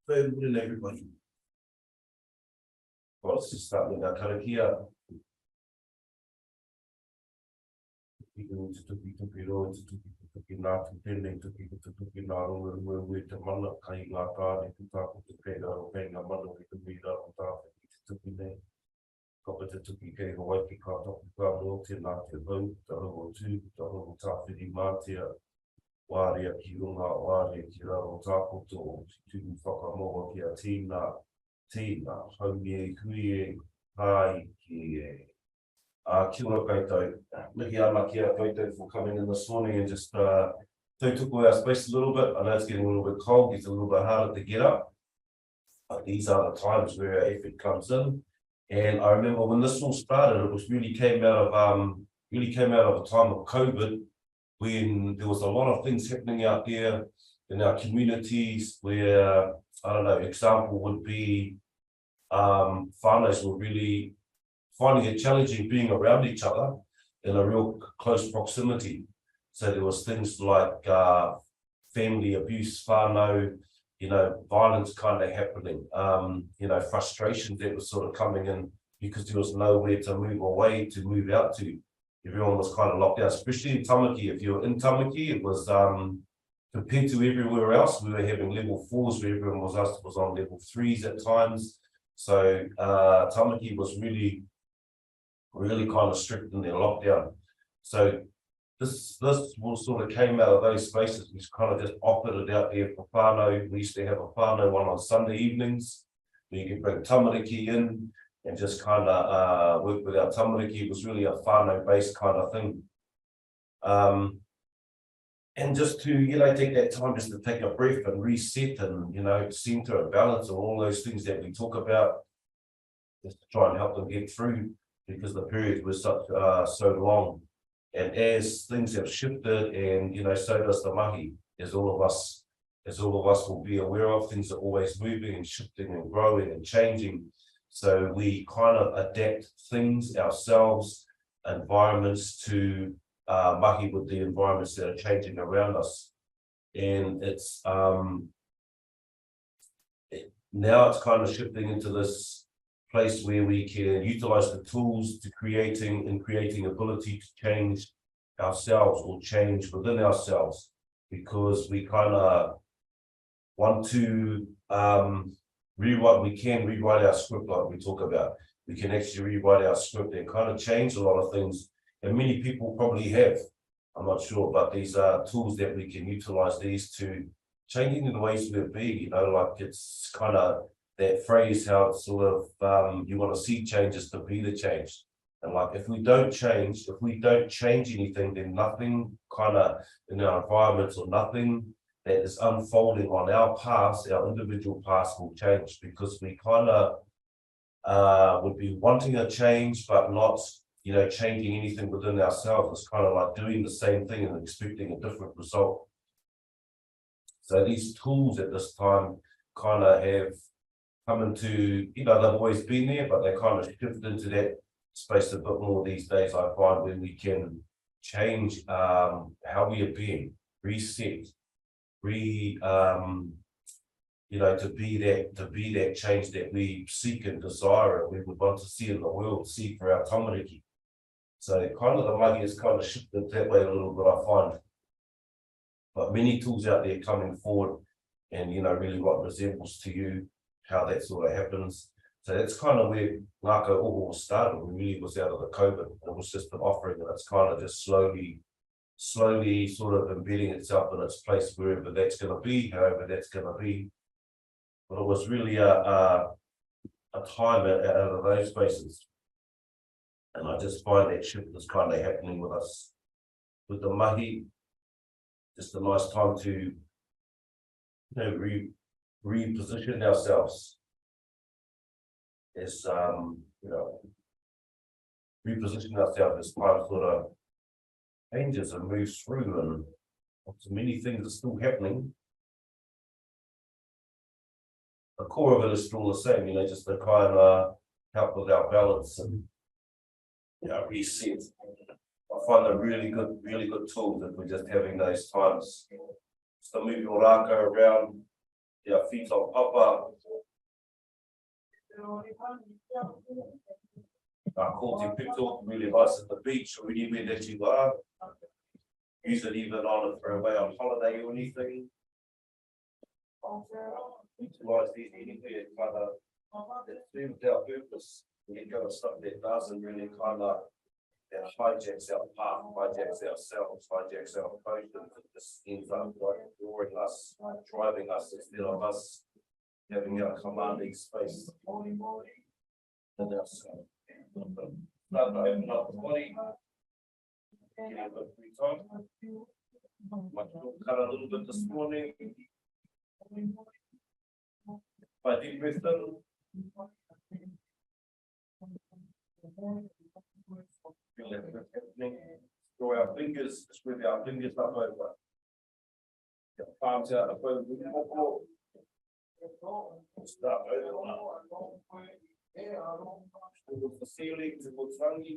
Good morning, everybody. Well, let's just start with our karakia. People to tuki ro, to tuki nā tūtene, tuki nā rongo te mana, kai ngā kāre, tu tāku te pēra o venga mana, te mira o tāwhi, te tuki ne. Kopa te tuki kei Hawaii ki kā toku kā mo, te nā te hau, te hau o tū, te hau o tāwhiri mātia, wārea ki runga, wārea ki raro tākoto, te tūku whakamoa ki a tīna, haungi e kui e, hai ki e. Kia ora koutou. Mihi ana kia koutou for coming in this morning and just took our space a little bit. I know it's getting a little bit cold, it's a little bit harder to get up. But these are the times where our effort comes in. And I remember when this all started, it was really came out of a time of COVID, when there was a lot of things happening out there in our communities where, I don't know, example would be whānaus were really finding it challenging being around each other in a real close proximity. So there was things like family abuse, whānau, violence kind of happening, frustration that was sort of coming in because there was nowhere to move out to. Everyone was kind of locked out, especially in Tamaki. If you were in Tamaki, it was compared to everywhere else, we were having level 4s where everyone was on level 3s at times. So Tamaki was really kind of strict in their lockdown. So this sort of came out of those spaces. We kind of just offered it out there for whānau. We used to have a whānau one on Sunday evenings where you could bring tamariki in and just kind of work with our tamariki. It was really a whānau based kind of thing. And just to, take that time just to take a breath and reset and, center and balance and all those things that we talk about, just to try and help them get through because the period was so long. And as things have shifted and, so does the mahi, as all of us will be aware of, things are always moving and shifting and growing and changing. So we kind of adapt things ourselves, environments to mahi with the environments that are changing around us. And it's now it's kind of shifting into this place where we can utilize the tools to creating ability to change ourselves or change within ourselves, because we kind of want to rewrite our script like we talk about. We can actually rewrite our script and kind of change a lot of things. And many people probably have, I'm not sure, but these are tools that we can utilize these to changing the ways we be, like it's kind of that phrase, how it's sort of, you want to see changes to be the change. And like, if we don't change anything, then nothing kind of in our environments or nothing that is unfolding on our past, our individual past will change, because we kind of would be wanting a change, but not, changing anything within ourselves. It's kind of like doing the same thing and expecting a different result. So these tools at this time kind of have come into, they've always been there, but they kind of shifted into that space a bit more these days, I find, when we can change how we are being, reset, to be that change that we seek and desire and we would want to see in the world, see for our tamariki. So kind of the mahi is kind of shifted that way a little bit, I find. But many tools out there coming forward and, really what resembles to you, how that sort of happens. So that's kind of where Ngākau Oho started. It really was out of the COVID. It was just an offering, and it's kind of just slowly sort of embedding itself in its place, wherever that's going to be, however that's going to be. But it was really a time out of those spaces. And I just find that shift is kind of happening with us, with the mahi. Just a nice time to, reposition ourselves as, reposition ourselves as time sort of changes and moves through, and so many things are still happening. The core of it is still the same, just to kind of help with our balance and reset. I find them really good tools if we're just having those times just to move your rākau around Ia feet on papa. Ko te pito, really nice at the beach, or anywhere that you are. Use it even on for away on holiday or anything. Utilize these anywhere, kind of, it serves our purpose. You got stuff that doesn't really kind of, that hijacks our path, hijacks ourselves, hijacks our emotions, it just ends up like drawing us, driving us instead of us having our commanding space in ourselves. Start to open up the body. Get a bit free time. Might cut a little bit this morning. By deep breath in. Feel that breath happening. Draw our fingers, spread our fingers up over. Get palms out of both. Start over. Towards the ceiling, towards Rangi.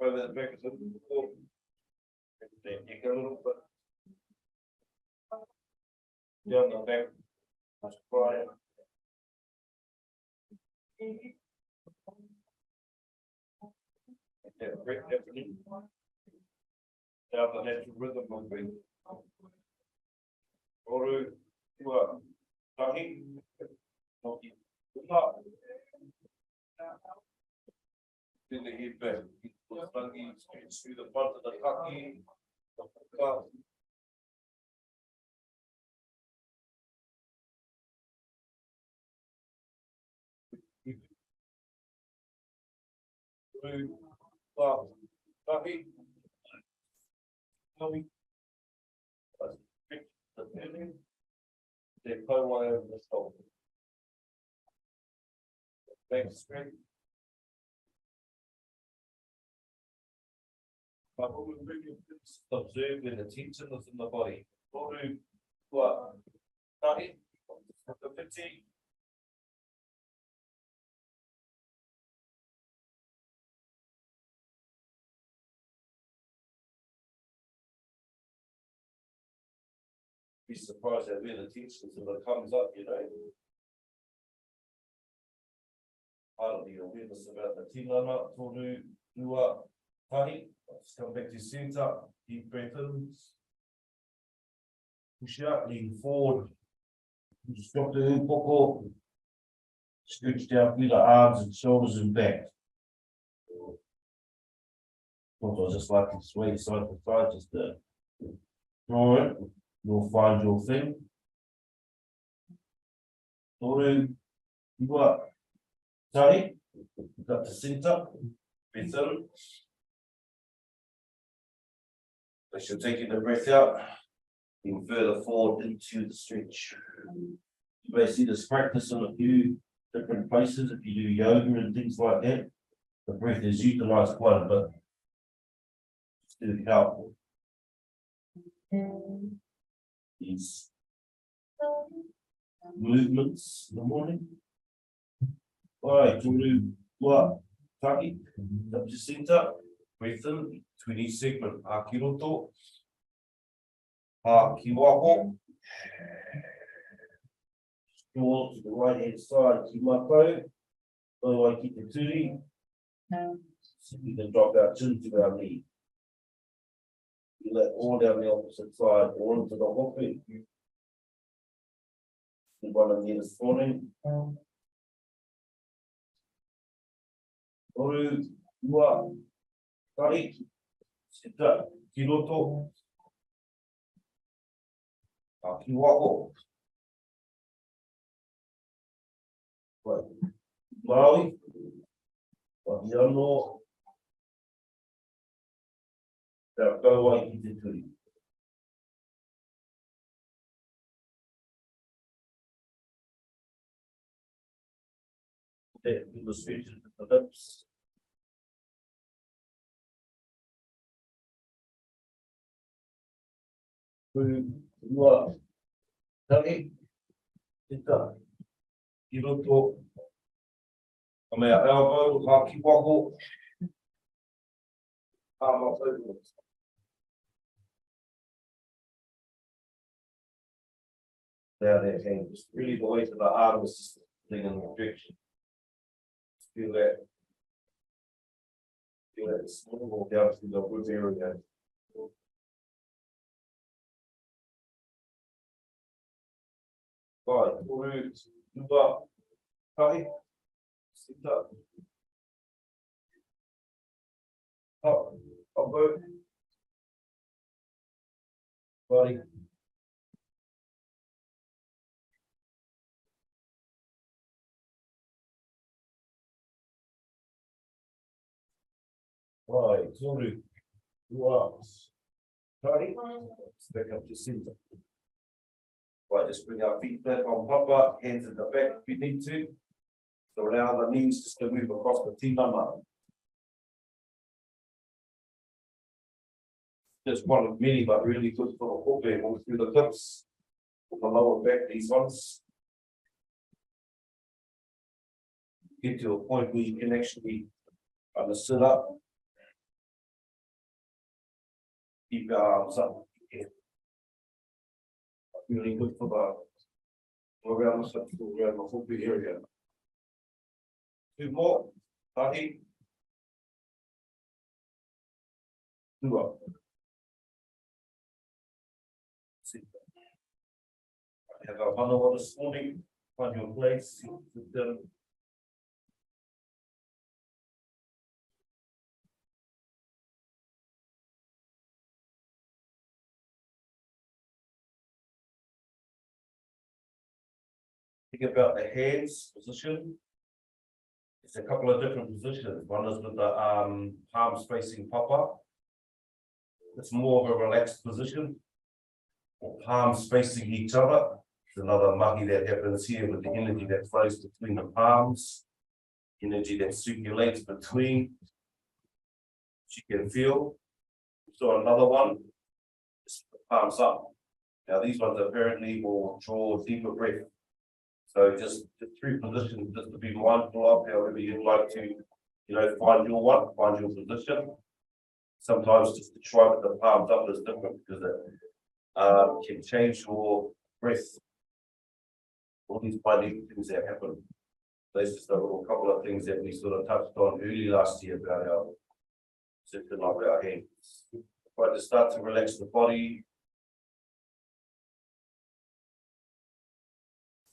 Over the back of the floor. You go a little bit down the back. That's quiet. That breath happening. Down the natural rhythm of breath. Oru, tua, tahi. Bring the head back. Through the front of the kaki. Through kaki. The feeling. They pull one over the shoulder. Back straight. Observe when the tension is in the body. Oru, tua, tahi, the fatigue. Be surprised at where the tension is when it comes up, you know. Part of the awareness about the tinana, toru, tua, tahi. Let's come back to center, deep breath in. Push out, lean forward. Stop the upoko. Stretch down through the arms and shoulders and back. Sometimes just like to sway side to side, just to draw it. You'll find your thing. Toru, tua, tahi. Got the center. Breath in. As you're taking the breath out, even further forward into the stretch. You may see this practice in a few different places. If you do yoga and things like that, the breath is utilized quite a bit. Just to help these movements in the morning. All right, toru, tua, tahi, up to center, breath in. 20 segment, aki roto, aki waho, draw to the right hand side, ki mako, otherwise keep the turi, so we can drop our chin to our knee. We let all down the opposite side, all into the hope. We want to get this morning. Oru, ua, tahi. Sita, kiroto, aki waho. Right, Maui, Whānau, Ngākau Oho Sessions. That illustration of the lips. Whānau. Tangi. Tika. I roto. A mea elbow, haki wako. Palm off over. Down there, hand. Just really the weight of the arm is just thing in the rejection. Feel that. Feel that small down through the roof area. Right, root, nuba, kai, sit up. Up, boat. Body. Right, root, nuas, kai, back up to center. Right, just bring our feet back on papa, hands at the back if you need to. So allow the knees just to move across the tinana. Just one of many, but really good for the foot level through the hips, with the lower back, these ones. Get to a point where you can actually sit up. Keep your arms up. Really good for the around the foot area. Two more. Mahi. Two up. Have our Whānau this morning. Find your place. Sit down. Think about the hands position. It's a couple of different positions. One is with the palms facing papa. It's more of a relaxed position. Or palms facing each other. There's another mahi that happens here with the energy that flows between the palms. Energy that circulates between. You can feel. So another one. Just the palms up. Now these ones apparently will draw deeper breath. So just three positions, just to be mindful of, however you'd like to, find your one, find your position. Sometimes just to try with the palms up is different because it can change your breath. All these minute things that happen. There's just a little couple of things that we sort of touched on early last year about our system of our hands. Try to start to relax the body.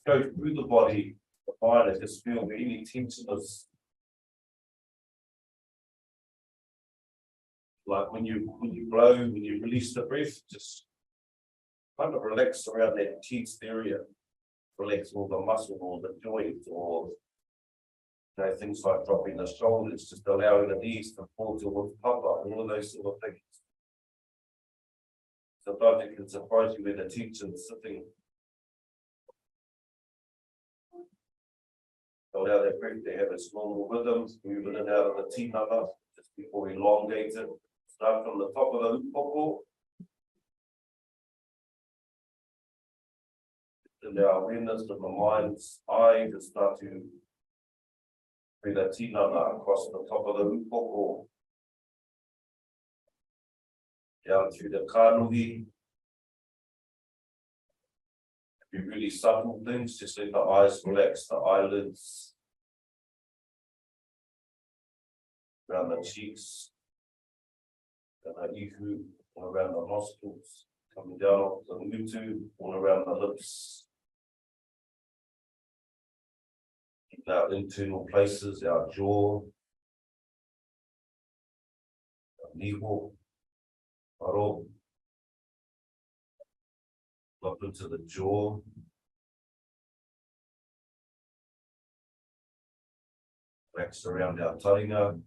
Go through the body, the mind, just feel where any tension is. Like when you blow, when you release the breath, just kind of relax around that tensed area. Relax all the muscle or the joints or things like dropping the shoulders, just allowing the knees to fall towards papa, all of those sort of things. Sometimes it can surprise you where the tension is sitting. Allow that breath to have its normal rhythm, move in and out of the tinana, just before we elongate it. Start from the top of the upoko. And our awareness of the mind's eye to start to bring the tinana across the top of the upoko. Down through the kānui. Be really subtle things, just let the eyes relax, the eyelids, around the cheeks, and the ihu, all around the nostrils, coming down off the mutu, all around the lips. Keep our internal places, our jaw, our niho, paro. Up into the jaw. Relax around our taringa,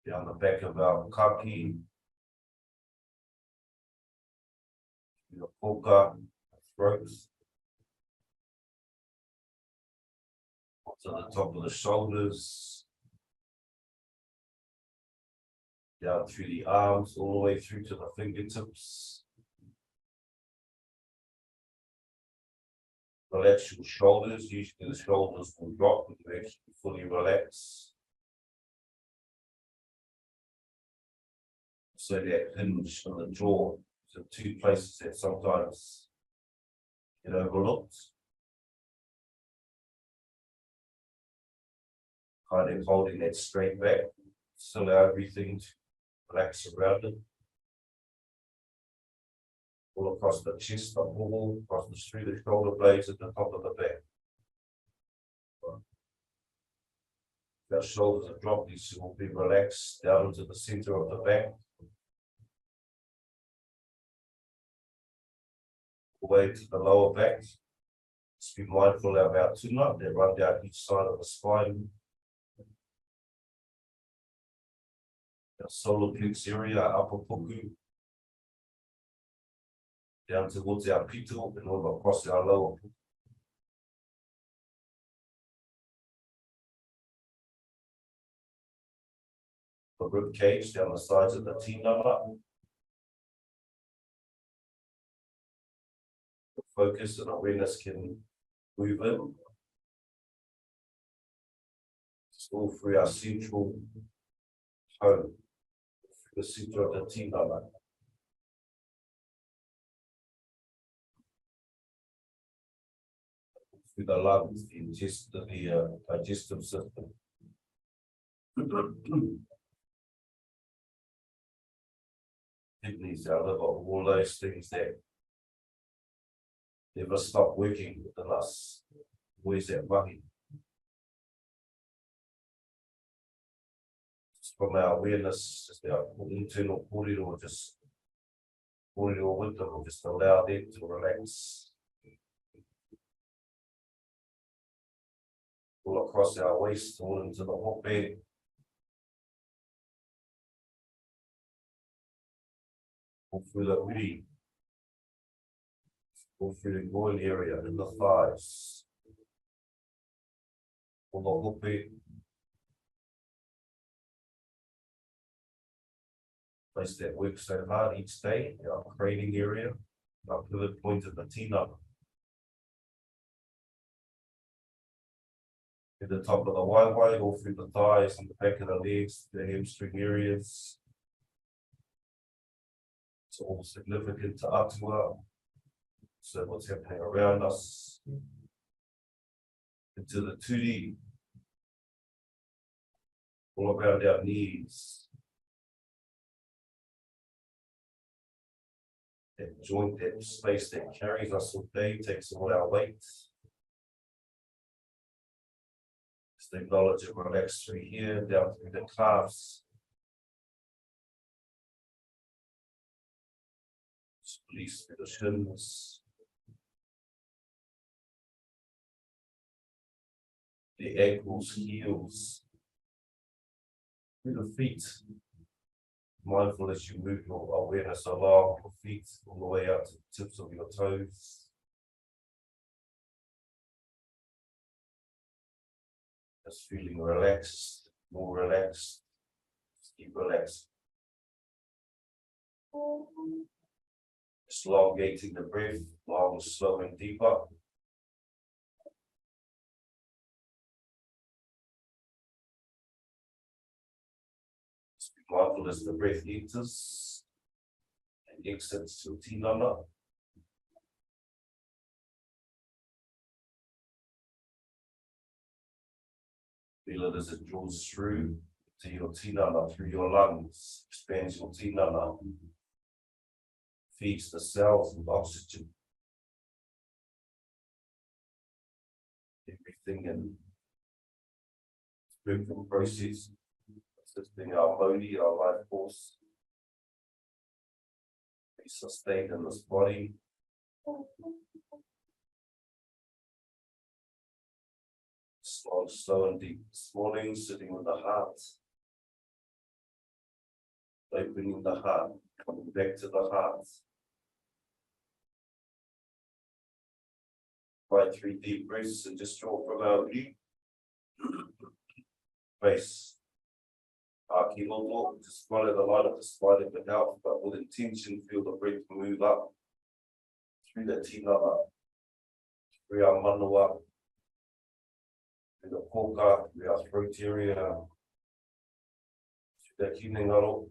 down the back of our kaki, your poka, throats. to the top of the shoulders, down through the arms, all the way through to the fingertips. Relax your shoulders. Usually the shoulders will drop when you actually fully relax. So that hinge on the jaw, so two places that sometimes get overlooked. Kind of holding that straight back, still allow everything to relax around it. All across the chest, the wall, across through the shoulder blades at the top of the back. Our shoulders are dropped, these will be relaxed down into the center of the back. Away to the lower back. Just be mindful of our tuna, they run down each side of the spine. Our solar plexus area, upper puku. Down towards our pito and all across our lower puku. The rib cage down the sides of the tinana. The focus and awareness can move in. It's all through our central tone, through the center of the tinana. Through the lungs, the digestive system. Kidneys, our liver, all those things that never stop working within us. Always that mahi. Just from our awareness, just our internal kōrero, just kōrero with them, or just allow them to relax. All across our waist, all into the hope. All through the uri, all through the groin area and the thighs, all the hope. Place that works so hard each day, our craning area, our pivot point of the tinana. At the top of the waiwai, all through the thighs and the back of the legs, the hamstring areas. It's all significant to atua. So what's happening around us. Into the turi. All around our knees. That joint, that space that carries us all day, takes all our weight. Just acknowledge and relax through here, down through the calves. Release through the shins. The ankles, heels. Through the feet. Mindful as you move your awareness along your feet, all the way out to the tips of your toes. Just feeling relaxed, more relaxed. Just keep relaxed. Just elongating the breath, long, slow, and deeper. Just be mindful as the breath enters and exits to tinana. Feel it as it draws through to your tinana, through your lungs, expands your tinana. Feeds the cells with oxygen. Everything in spiritual process, assisting our body, our life force. Be sustained in this body. Slow and deep this morning, sitting with the heart. Opening the heart, coming back to the heart. By 3 deep breaths and just draw from our uri. Face. Akiloto, just follow the line of the spine of the health, but with intention, feel the breath move up through the tinana, through our manua, through the poka, through our throat area, through the Hinengaro.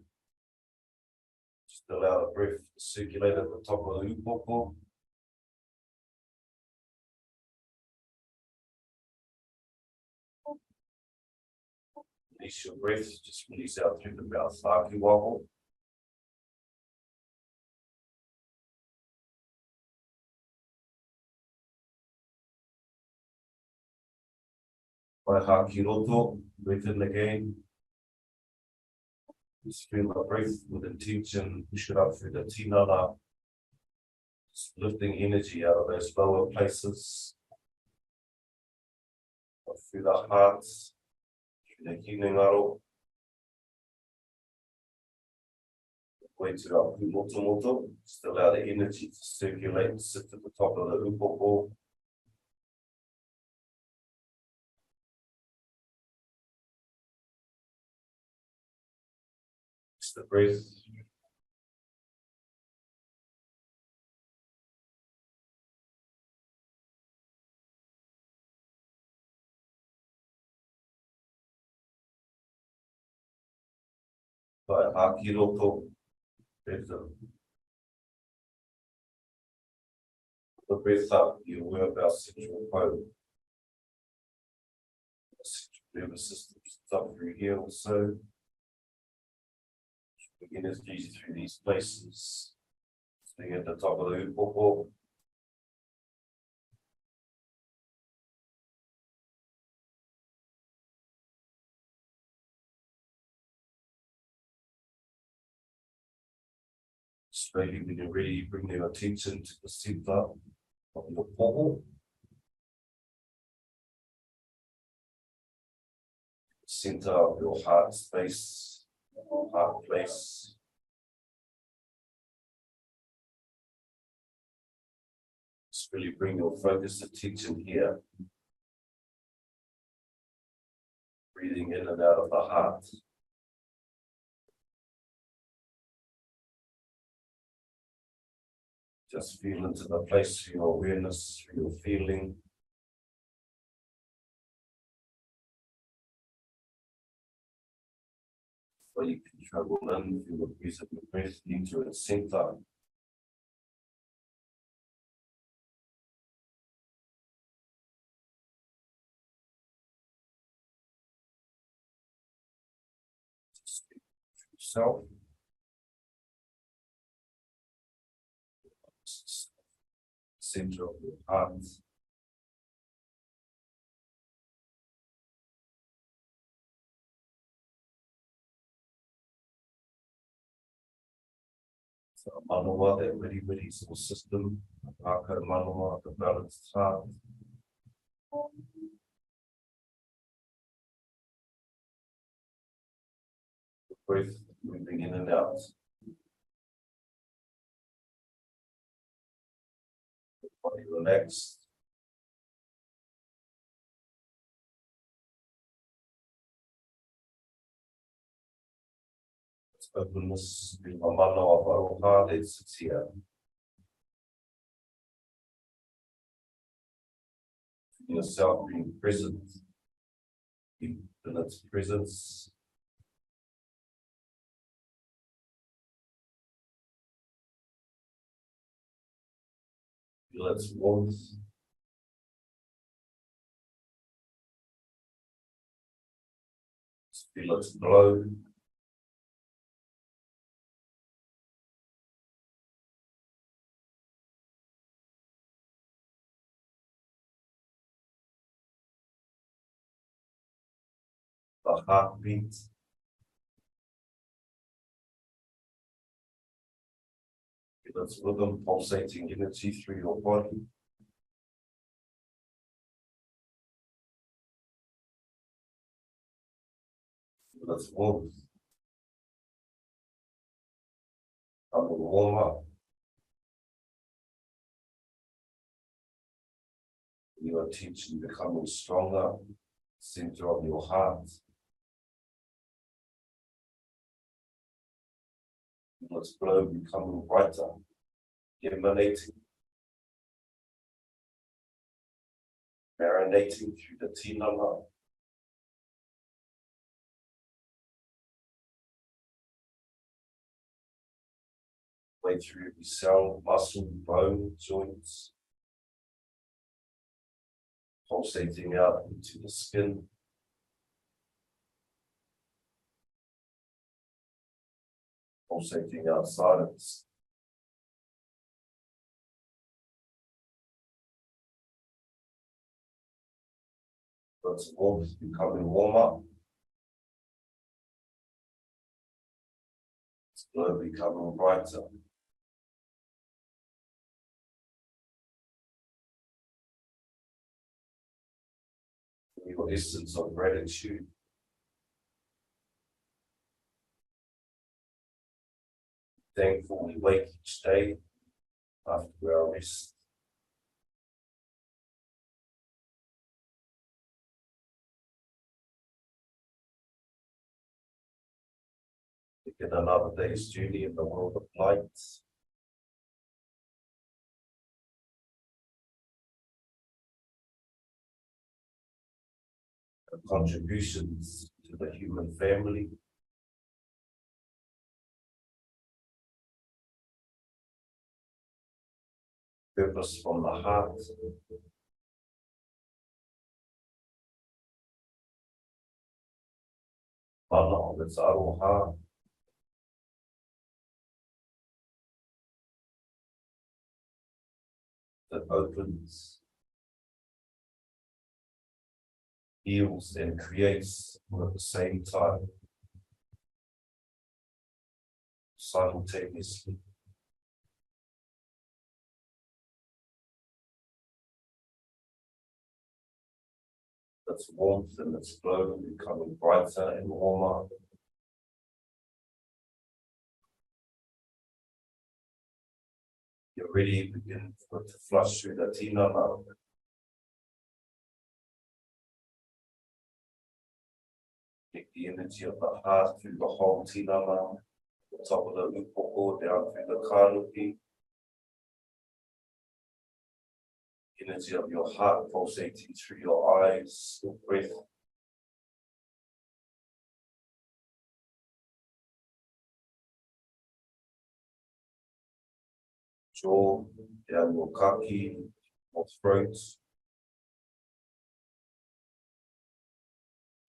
Just allow the breath to circulate at the top of the upoko. Release your breath, just release out through the mouth. Aki waho. Haki roto, breathe in again. Just feel the breath with intention, push it up through the tinana. Just lifting energy out of those lower places. Up through the heart, through the Hinengaro. Way to our moto. Just allow the energy to circulate and sit at the top of the upoko. Just the breath. By haki roto. The breath up, you're aware of our central pole. The central nervous system is up through here also. Begin as easy through these places. Sitting at the top of the upoko. Slowly, when you're ready, bring your attention to the center of your poho. Center of your heart space, heart place. Just really bring your focused attention here. Breathing in and out of the heart. Just feel into the place for your awareness, for your feeling. Where you can travel in, feel the breeze of your breath into its center. Just speak to yourself. Center of your heart. So manawa, that very soul system, Ngākau manawa, the balanced heart. The breath moving in and out. The body relaxed. Openness in the manawa Wairua that sits here. Yourself being present in its presence. Feel its warmth. Feel its glow. The heartbeat. Feel its rhythm, pulsating energy through your body. Feel its warmth. Come and warm up. Your attention becoming stronger, center of your heart. Let's glow becoming brighter, emanating, marinating through the tinana. Way through every cell, muscle, bone, joints, pulsating out into the skin. Pulsating outside of the skin. That's warmth becoming warmer. It's glow becoming brighter. Your essence of gratitude. Thankful we wake each day after our rest. Begin another day's journey in the world of light. And contributions to the human family. Purpose from the heart. Whānau of its aroha. That opens, heals, and creates all at the same time, simultaneously. That's warmth and its glow becoming brighter and warmer. You're ready to begin to flush through the tinana. Take the energy of the heart through the whole tinana, the top of the upoko down through the kānuki. Energy of your heart pulsating through your eyes, your breath. Jaw, down your kaki, or throat.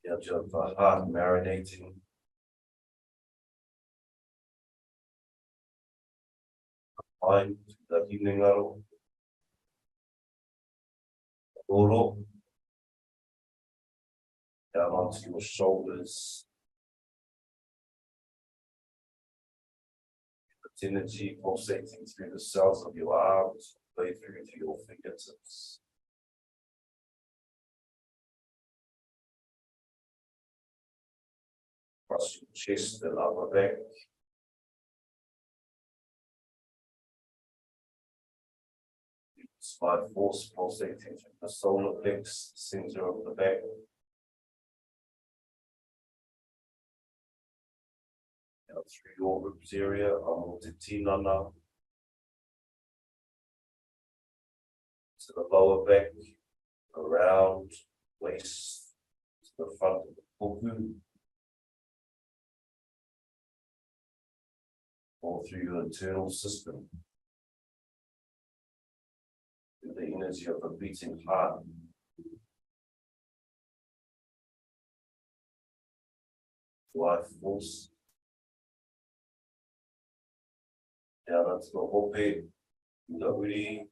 The edge of the heart marinating. Mind, the Hinengaro. Oro. Down onto your shoulders. Energy pulsating through the cells of your arms, way through to your fingertips. Across your chest and upper back. Slide force pulsating through the solar plex, center of the back. Out through your ribs area, Mahi Tinana. To the lower back, around, waist, to the front of the puku. All through your internal system. Through the energy of a beating heart. Life force. Down into the hope, the uri,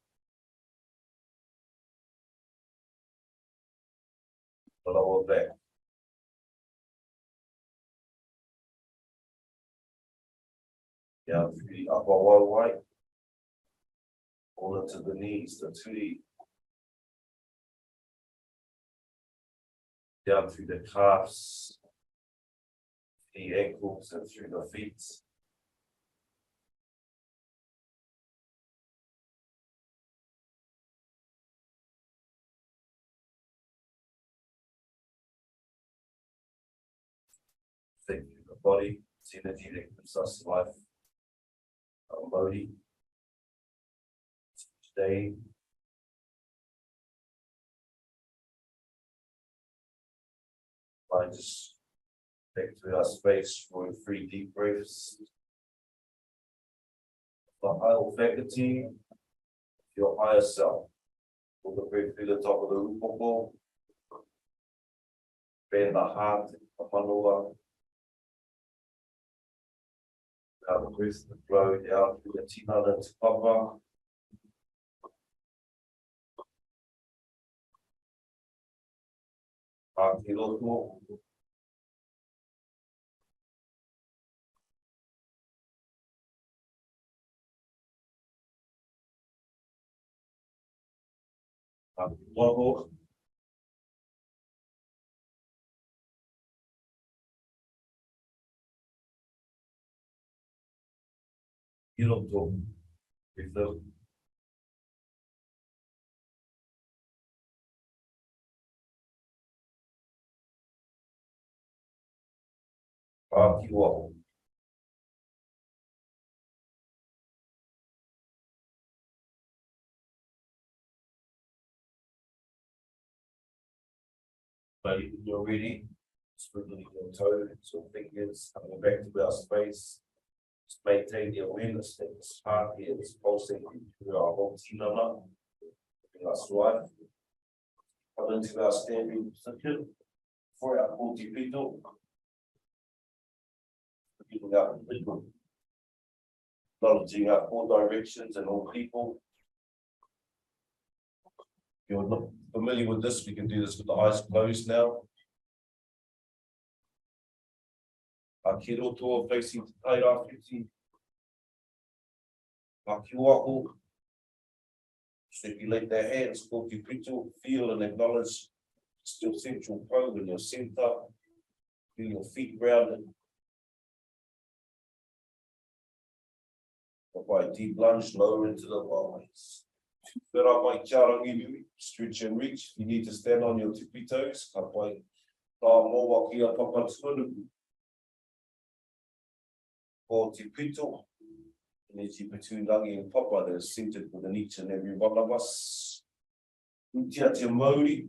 the lower back. Down through the upper waiwai, all into the knees, the turi. Down through the calves, the ankles, and through the feet. Thank you, the body, it's energy that gives us life. Our Māori. Today, I just take to our space for 3 deep breaths. The higher faculty, your higher self. Pull the breath through the top of the upoko. Bend the heart, the whānau. Now the breath to flow down through the tinana to papa. Mahi Rākau. Mahi Oho. Rākau. With the Mahi Hā. But when you're ready, sprinkling your toes or fingers, coming back to our space. Just maintain the awareness that this heart here is pulsing through our whole tinana, in our stride. Come into our standing position for our multi-pito. Giving up people, acknowledging our 4 directions and all people. If you're not familiar with this, we can do this with the eyes closed now. Our ki roto facing to taira whiti. Our ki wako. Circulate their hands, multi-pito, feel and acknowledge still central pole in your center. Feel your feet grounded. By deep lunge lower into the thighs. Stretch and reach. You need to stand on your tippy toes. Or tipito. Energy between Langi and Papa that is centered within each and every one of us. Māori.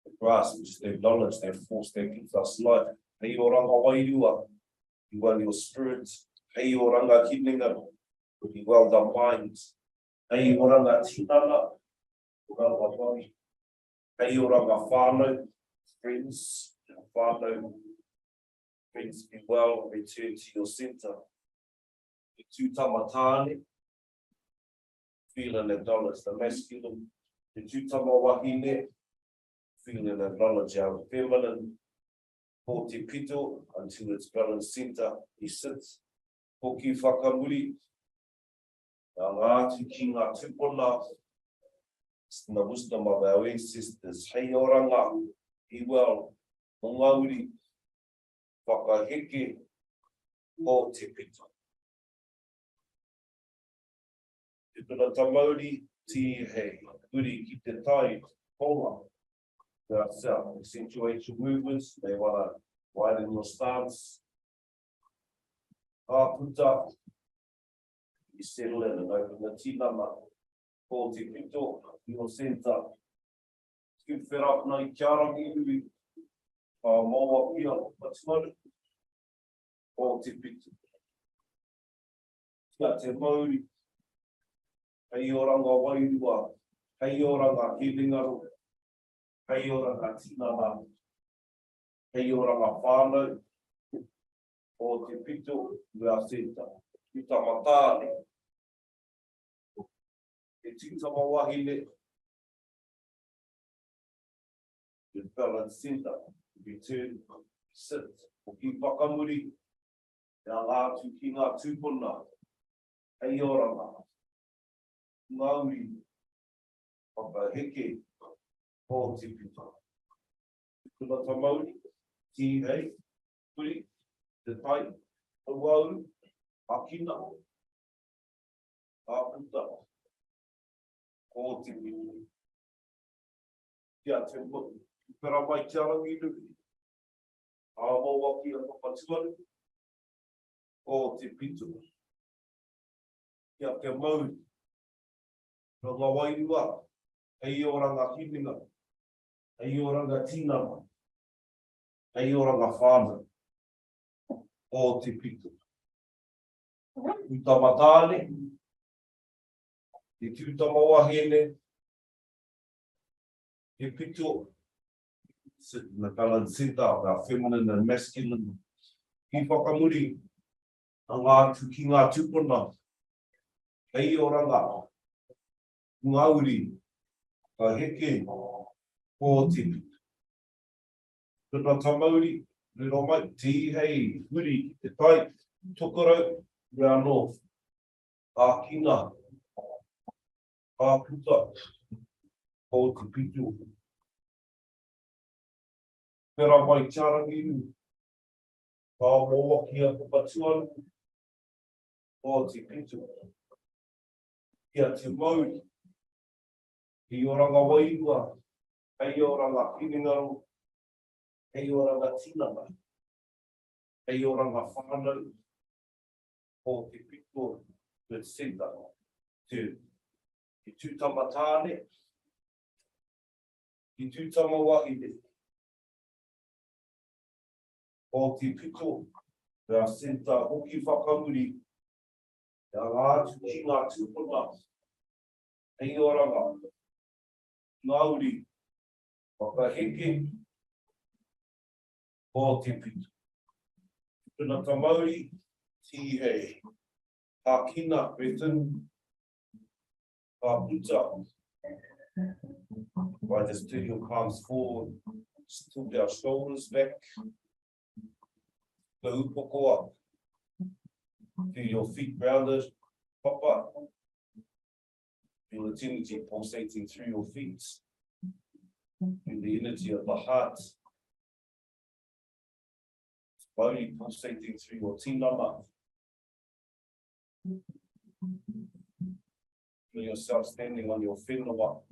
The grasp, which they acknowledge that force that gives us life. Hei oranga Wairua. You want your spirit. Hei oranga Hinengaro, with the well-done minds. Hei oranga Tinana, oranga body. Hei oranga Whānau, friends, Whānau. Friends, be well, return to your center. The 2 tamatane, feel and acknowledge the masculine. The 2 tamawahine, feel and acknowledge our feminine. Forty pito, until its balanced center, he sits. Hoki whakamuri, ngāti ki ngā tupuna, it's the wisdom of our ancestors. Hei oranga, he well, ngauri, whakaheke, o te pito. Te puna tamauri, ti hei, uri ki te tai, honga. There are self-accentuation movements, they want to widen your stance. Puta, you settle in and open the tinana. Forty pito, your center. Scoop it up, no charangi, moa pia, what's not it? Forty pito. Te Māori. Hei oranga Wairua. Hei oranga Hinengaro. Hei oranga Tinana. Hei oranga Whānau. O te pito, ngā senta, ki tamatane. E tītama wahine. The balance center, return, sit, o ki whakamuri. Ngā ngātu ki ngā tūpuna. Hei oranga. Ngāuri. Whakaheke. O te pito. Kuna tamauri. Ti hei. Puri. The type, the world, Akina, Aputa, or Tipi. Yeah, Temple, Paramai Charangi, Awaki a whakatuan, o te pitu. Kia ke mau, no ngā Wairua, hei o ranga Hinengaro, hei o ranga Tinana, hei o ranga Whānau, o te pitu. Uta matane, te tūtama wahene, te pitu, the balance center of our feminine and masculine. Ki whakamuri, ki ngā tūpuna, hei o ranga, ngauri, ka heke, o te pitu. Tuna tamauri, riro mai, te hei, huri, te tai, tokorau, rea no, a kina, a puta, o te pitu. Pera mai tarangiru, ka mōwaki a papatuan, o te pitu. Kia te mauri, ki o ranga Wairua, hei o ranga Hinengaro, hei o ranga Tinana, hei o ranga Whānau, o te pitu, te senta, te tūtama tāne, ki tūtama wahine, o te pitu, rea senta hoki whakamuri, rea ngātu ki ngā tūpuna, hei o ranga, ngauri, whakaheke, o te pitu. Tuna tamauri, ti hei, ka kina, written, ka puta. Right, just turn your palms forward, just tilt our shoulders back. Ka upoko up. Feel your feet grounded, pop up. Feel the energy pulsating through your feet. Feel the energy of the heart. Slowly pulsating through your tinana. Feel yourself standing on your whenua.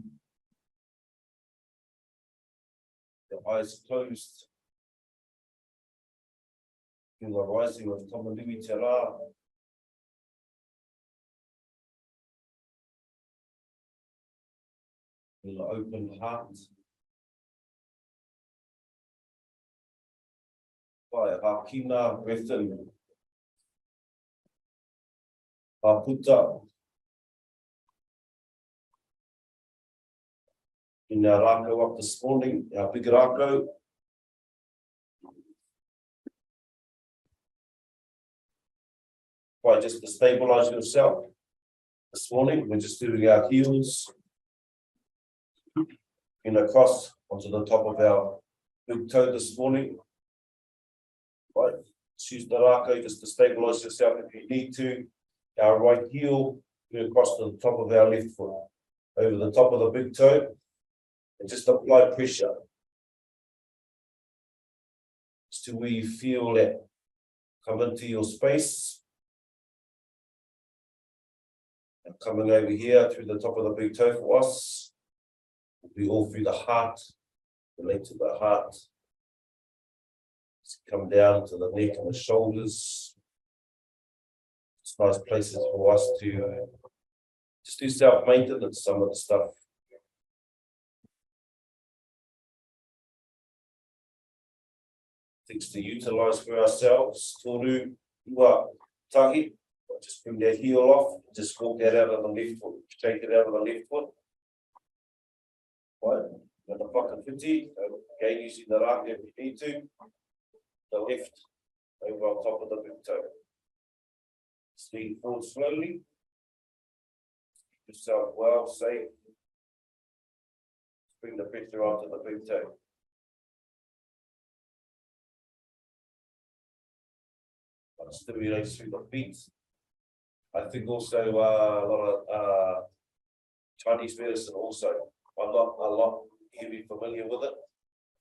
Your eyes closed. Feel the rising of Tamanui Te Rā. Feel the open heart. Vai, ha kina, breath in. Ha puta. In our Rākau up this morning, our big Rākau. Right, just to stabilize yourself. This morning, we're just doing our heels. In across onto the top of our big toe this morning. Right, choose the Rākau just to stabilize yourself if you need to. Our right heel, across to the top of our left foot. Over the top of the big toe. And just apply pressure. Just to where you feel that come into your space. And coming over here through the top of the big toe for us. We all through the heart, relate to the heart. Just come down to the neck and the shoulders. It's nice places for us to just do self-maintenance, some of the stuff. Things to utilize for ourselves. Toru, ua, tahi. Just bring that heel off. Just walk that out of the left foot. Take it out of the left foot. Right. And the whakawhiti. Again, using the Rākau if you need to. The left over on top of the big toe. Lean forward slowly. Keep yourself well, safe. Bring the pressure onto the big toe. Stimulates through the feet. I think also a lot of Chinese medicine also. I'm not a lot heavy familiar with it,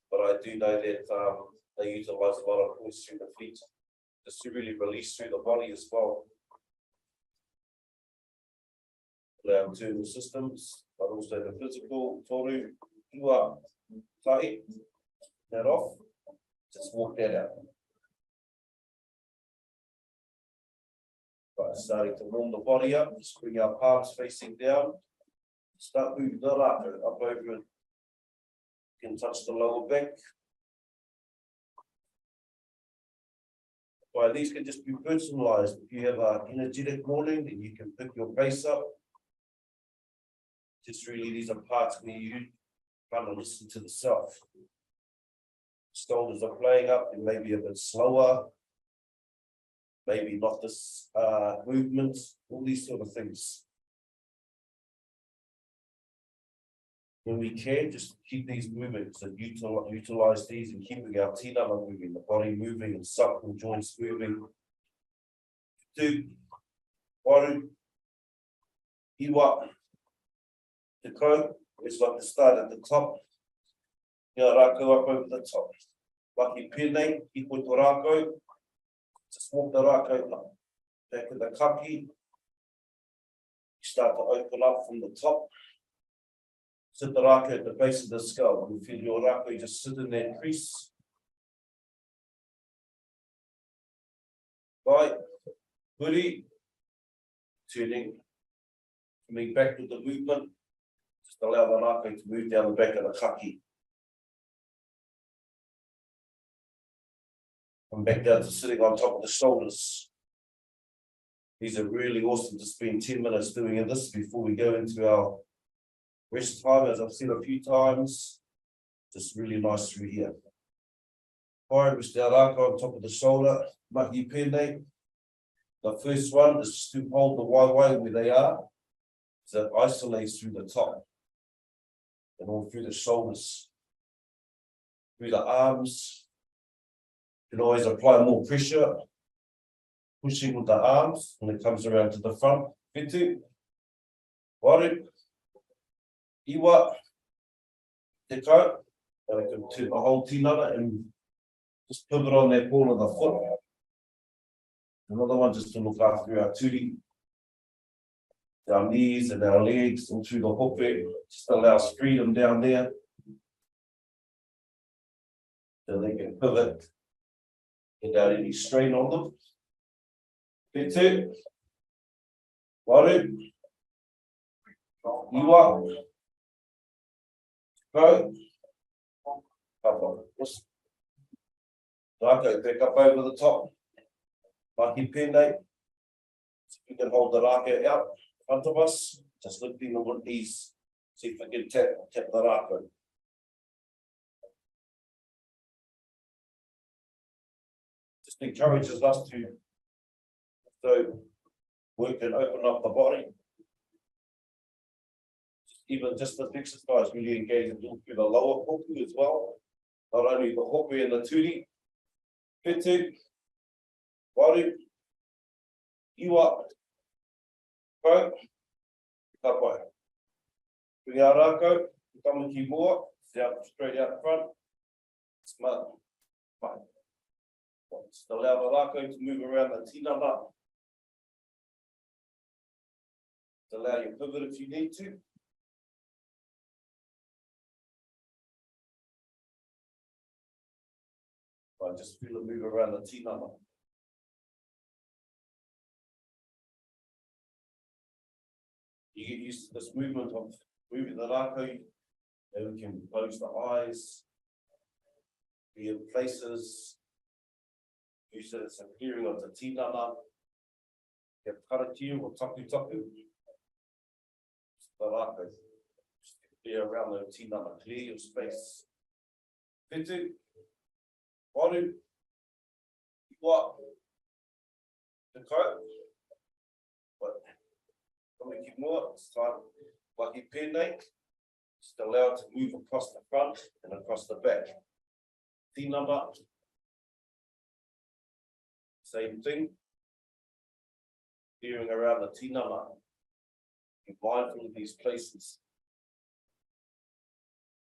but I do know that they utilize a lot of force through the feet just to really release through the body as well. Our internal systems, but also the physical. Toru, ua, tahi, that off. Just walk that out. Right, starting to warm the body up, just bring our palms facing down. Start moving the rākau up over it. You can touch the lower back. Right, these can just be personalized. If you have an energetic morning, then you can pick your pace up. Just really, these are parts where you kind of listen to the self. Shoulders are playing up, and maybe a bit slower. Maybe not this movement, all these sort of things. When we can, just keep these moving, so utilize these and keeping our tinana moving, the body moving and supple joints moving. 2, 1, iwa, the ko, it's like the start at the top. Ngā Rākau up over the top. Mahi pēnei, ipo to Rākau. Just walk the Rākau up. Back of the kaki. You start to open up from the top. Sit the Rākau at the base of the skull. You feel your Rākau just sit in that crease. Right. Huri. Turning. Coming back with the movement. Just allow the Rākau to move down the back of the kaki. Come back down to sitting on top of the shoulders. These are really awesome to spend 10 minutes doing this before we go into our rest time, as I've said a few times. Just really nice through here. Alright, rest our Rākau on top of the shoulder. Mahi pēnei. The first one is just to hold the waiwai where they are. So it isolates through the top. And all through the shoulders. Through the arms. You can always apply more pressure, pushing with the arms when it comes around to the front. Whitu, waru, iwa, te kau, and I can turn the whole tinana and just pivot on that ball of the foot. Another one just to look after our turi, our knees and our legs, and through the hope, just allows freedom down there. So they can pivot. Without any strain on them. Whitu, waru, iwa, kau, papa. Rākau, back up over the top. Mahi pēnei. So we can hold the Rākau out in front of us. Just lifting them with ease. See if we can tap the Rākau. Encourages us to work and open up the body. Even just this exercise really engages through the lower hoku as well. Not only the hoku and the turi. Whitu, waru, iwa, kau, kapai. Bring our Rākau, come ki mua, straight out front. Smart. Fine. Just allow the Rākau to move around the tinana. Just allow you to pivot if you need to. But just feel it move around the tinana. You get used to this movement of moving the Rākau, and we can close the eyes, be in places. Use it as a clearing of the tinana. You have karatiu or taku taku. The Rākau. Just clear around the tinana, clear your space. Whitu, waru, iwa, te kau. But coming ki mua, it's time. Mahi pēnei. Just allow it to move across the front and across the back. Tinana. Same thing. Clearing around the tinana. Be mindful of these places.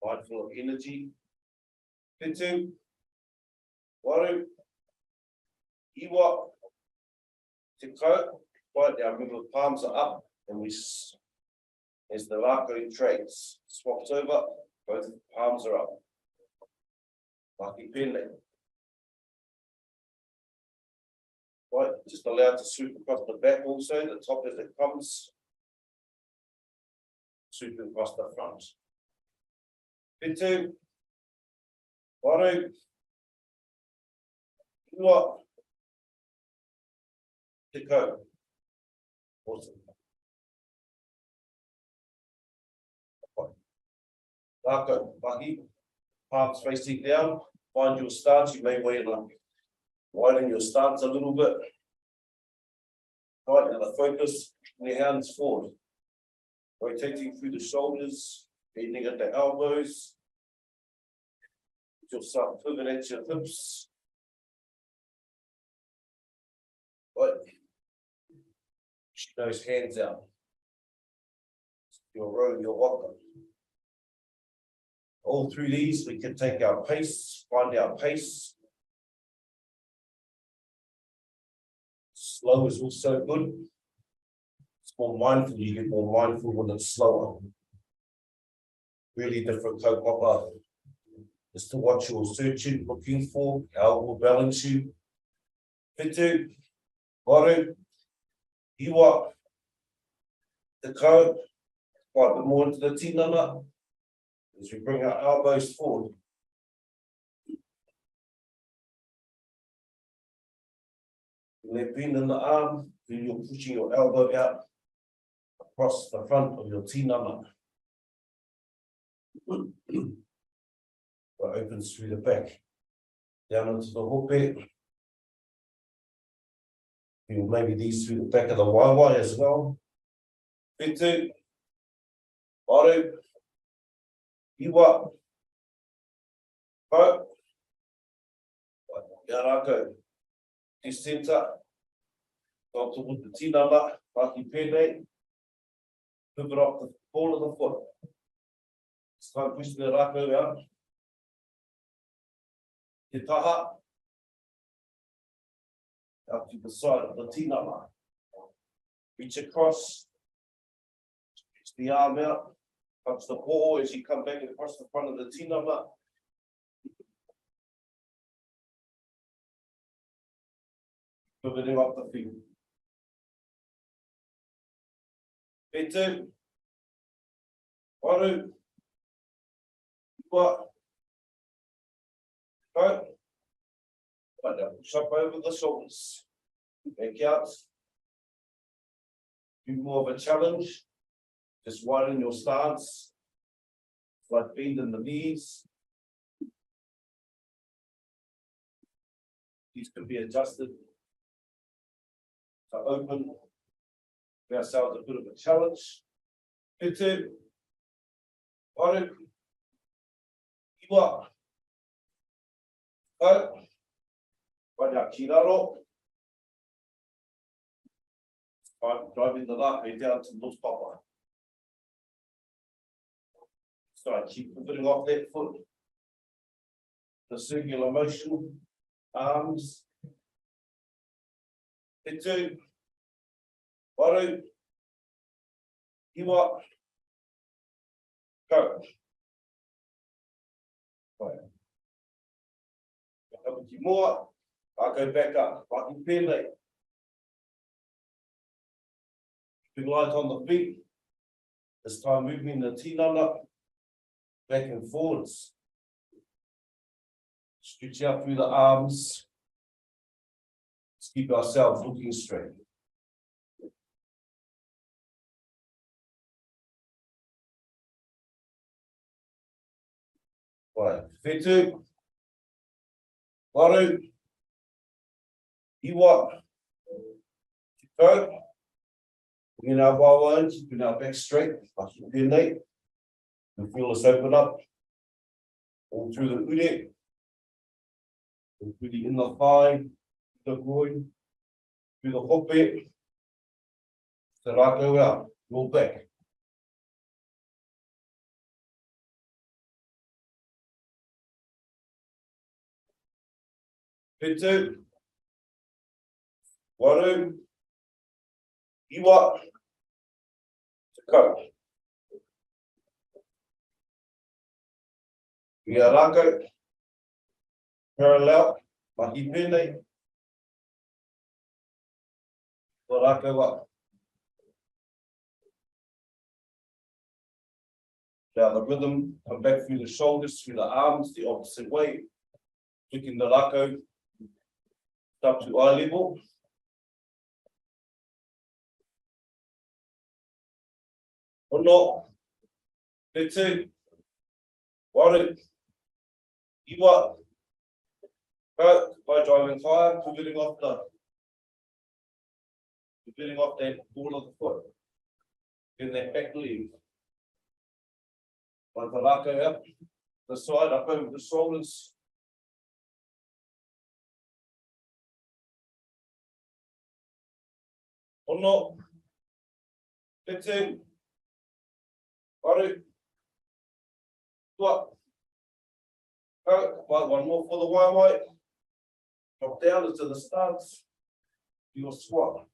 Mindful of energy. Whitu, waru, iwa, te kau. Right now, remember the palms are up, and we, as the Rākau trades, swaps over, both palms are up. Mahi pēnei. Right, just allow it to sweep across the back also, the top as it comes. Sweep across the front. Bitu. Waru. What? To go. Awesome. Rākau, Mahi, palms facing down, find your stance, you may widen your stance a little bit. Right, now the focus in your hands forward. Rotating through the shoulders, bending at the elbows. Get yourself pivot at your hips. Right. Push those hands out. Your row, your waka. All through these, we can take our pace, find our pace. Slow is also good. It's more mindful, you get more mindful when it's slower. Really different kaupapa is to what you're searching, looking for, how it will balance you. Whitu, waru, iwa, te kau, quite a bit more into the tinana. As we bring our elbows forward. Left in the arm, then you're pushing your elbow out across the front of your tinana. It opens through the back, down into the hope. Maybe these through the back of the waiwai as well. Whitu, waru, iwa, hau, Mahi Rākau, descenta, go towards the tinana, Mahi pēnei, pivot up the ball of the foot. It's time to push the Rākau out. Te taha, out to the side of the tinana. Reach across, reach the arm out. Comes the ball as you come back across the front of the tinana. Pivoting up the feet. Whitu, waru, iwa, hau. Right now, push up over the shoulders. Back out. Do more of a challenge. Just widen your stance, like bend in the knees. These can be adjusted to open. Give ourselves a bit of a challenge. Whitu, waru, iwa, hau, wairua ki raro. Driving the Rākau down to North Papa. So I keep pivoting off that foot. The circular motion, arms. Whitu, waru, iwa, go. Right. More. I'll go back up. Mahi pēnei. Keeping light on the feet. This time moving the tinana back and forwards. Stretch out through the arms. Let's keep ourselves looking straight. Right. Whitu, waru, iwa, go. Bring our waiwai, keeping our back straight. Mahi pēnei. And feel us open up all through the ure, all through the inner thigh, the groin, through the hope, the Rākau out, roll back. Whitu, waru, iwa, go. Mahi Rākau, parallel, Mahi pēnei. The Rākau up. Now the rhythm, come back through the shoulders, through the arms, the opposite way. Flicking the Rākau up to eye level. Or not. Bit two. Wairua. Iwa. Go by driving higher, pivoting off that ball of the foot. In that back leg. Like the Rākau up the side, up over the shoulders. Or not. Bit two. Wairua. What? Go. One more for the waiwai. Drop down into the stance. Do your squat.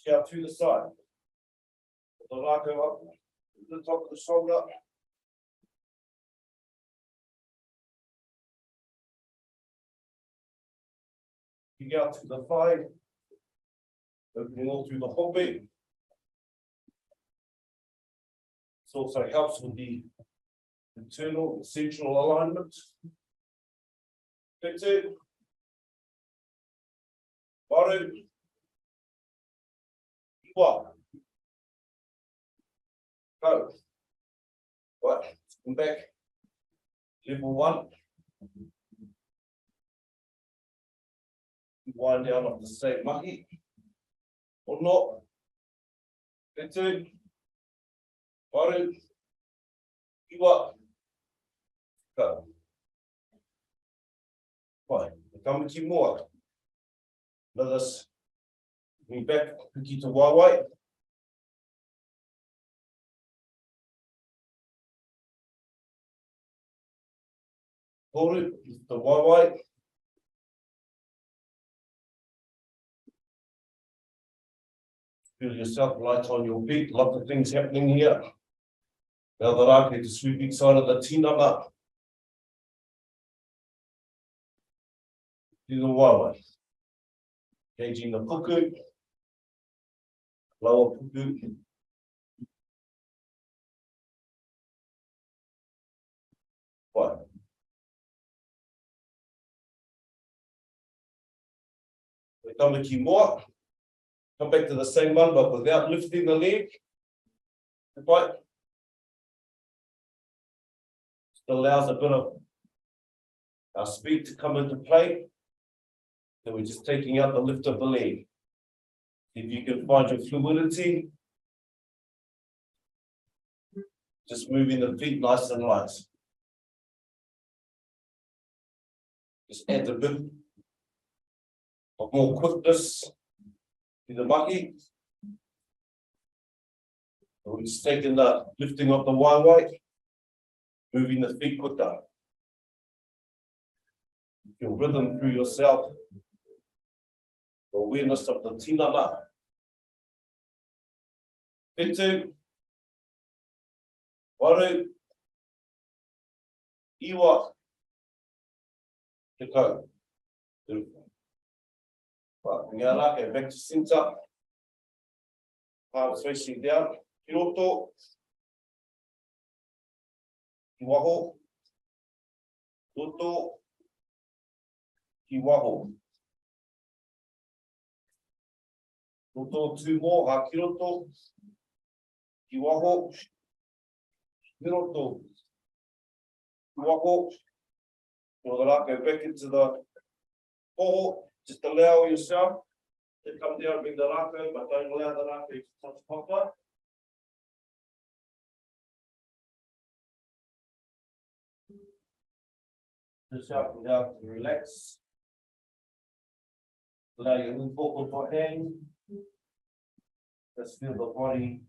Shout to the side. The Rākau up. The top of the shoulder. You get out to the thigh. Opening all through the hope. This also helps with the internal central alignment. That's it. Wairua. Iwa. Go. Right, come back. Level one. Wind down off the same mahi. Or not. That's it. Wairua. Iwa. Go. Right, come to more. Let us bring back piki to waiwai. Hold it, the waiwai. Feel yourself light on your feet, lots of things happening here. Now the Rākau to sweeping side of the tinana. Do the waiwai. Engaging the puku. Lower puku. Right. We come to more. Come back to the same one, but without lifting the leg. Right. Still allows a bit of our speed to come into play. Then we're just taking out the lift of the leg. If you can find your fluidity, just moving the feet nice and light. Just add a bit of more quickness to the mahi. We're just taking the lifting of the waiwai, moving the feet quicker. Feel rhythm through yourself. Awareness of the tinana. Into Wairua. Iwa. Te kau. Right, ngā Rākau back to centre. Palms facing down. Ki roto. Ki waho. Roto. Ki waho. Roto two more. Ha ki roto. Ki waho. Ki roto. Ki waho. So the Rākau back into the oho. Just allow yourself to come down and bring the Rākau, but don't allow the Rākau to touch papa. Just help to relax. Allow your move forward for hand. Just feel the body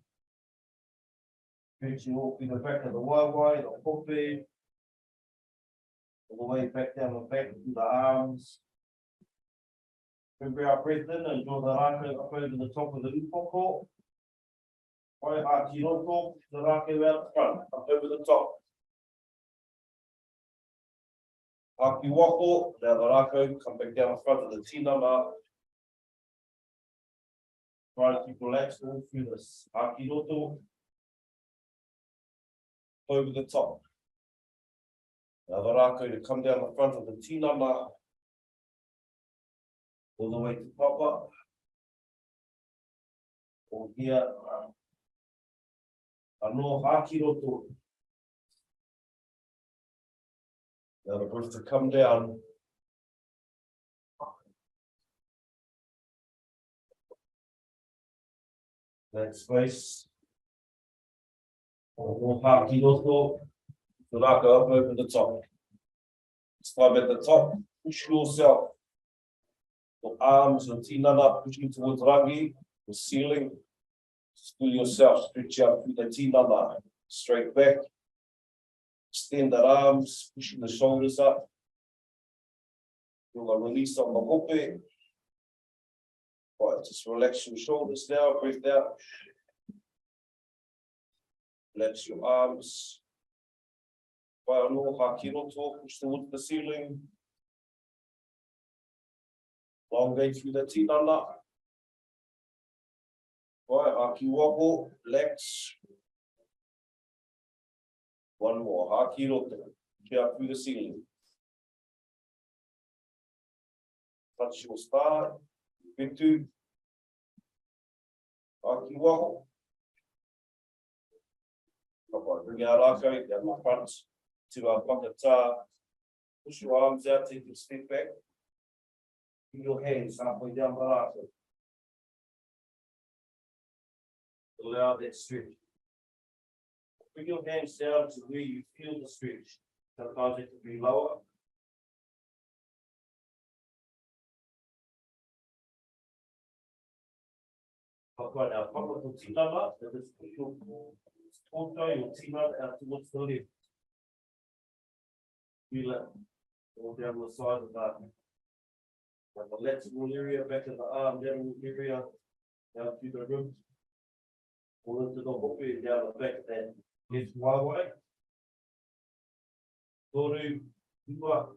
stretching all through the back of the waiwai, the hope, all the way back down the back to the arms. Remember our breath in and draw the Rākau up over the top of the upoko. Wai ha ki roto, the Rākau out front, up over the top. Ha ki wako, now the Rākau come back down in front of the tinana. Try to keep relaxed all through this. Haki roto. Over the top. Now the rākau to come down the front of the tinana. All the way to papa. Or here. Anō haki roto. Now the breath to come down. That space. Or haki roto. The rākau up over the top. This time at the top, push yourself. Your arms and tinana pushing towards rangi, the ceiling. Pull yourself, stretch out through the tinana. Straight back. Extend the arms, pushing the shoulders up. You'll release on the hope. Right, just relax your shoulders now, breathe out. Relax your arms. Whānau, haki roto, push towards the ceiling. Elongate through the tinana. Right, haki wako, relax. One more, haki roto, push out through the ceiling. Touch your star, bitu. Haki wako. Bring our rākau down the front to our whakatā. Push your arms out, take a step back. Bring your hands halfway down the rākau. Allow that stretch. Bring your hands down to where you feel the stretch. Sometimes it can be lower. Right now, papa to tinana, that is push your tinana out towards the left. Feel it all down the side of that. And the lateral area, back of the arm, lateral area, down through the ribs. All into the hope, down the back of that left waiwai. Toru, ua,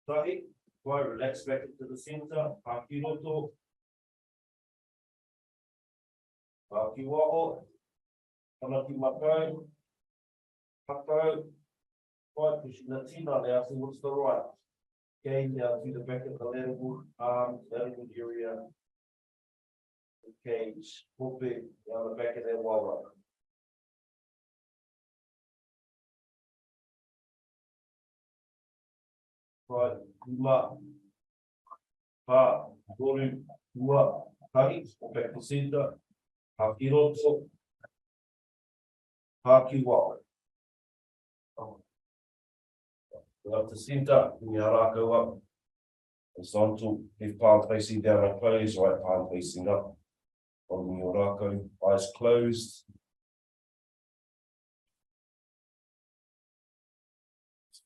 tahi. Right, relax back into the center. Haki roto. Haki wao. Kanaki makau. Hakau. Right, pushing the tinana out towards the right. Again, down through the back of the lateral arm, lateral area. Cage, hope down the back of that waiwai. Right, ua, ha, toru, ua, tahi, back to center, haki roto, haki wao. Up to center, bring your rākau up. Horizontal, left palm facing down and close, right palm facing up. Holding your rākau, eyes closed.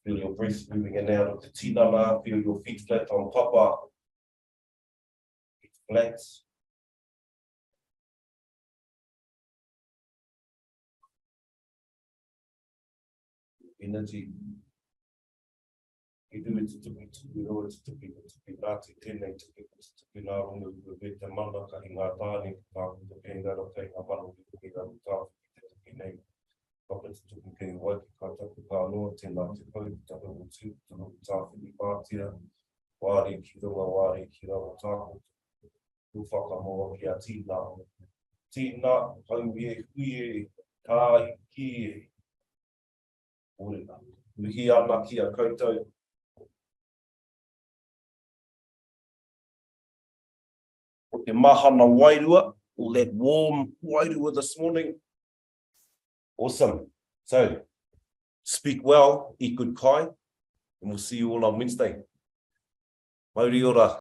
Feel your breath moving in and out of the tinana. Feel your feet flat on papa. Feet flat. Energy. You do it to be, you know it's to be Māti Tinana, to be Ngāronga, to be te mana, kahi ngā tāne, tāku te Hinengaro, kei ngā manu, to be ngā tāku, to be nei. Papa te tuku kei waiki, ka taku kānoa, tēnā te pau, taku o tū, taku tāwhi i pātia, wāre ki runga, wāre ki rawa tāku, tu whakamoa ki a tīnā. Tīnā, hauie, huie, kāi, kie. Ōrena, mihi ana ki a koutou. The mahana Wairua, all that warm Wairua this morning. Awesome. So, speak well, eat good kai, and we'll see you all on Wednesday. Mauri ora.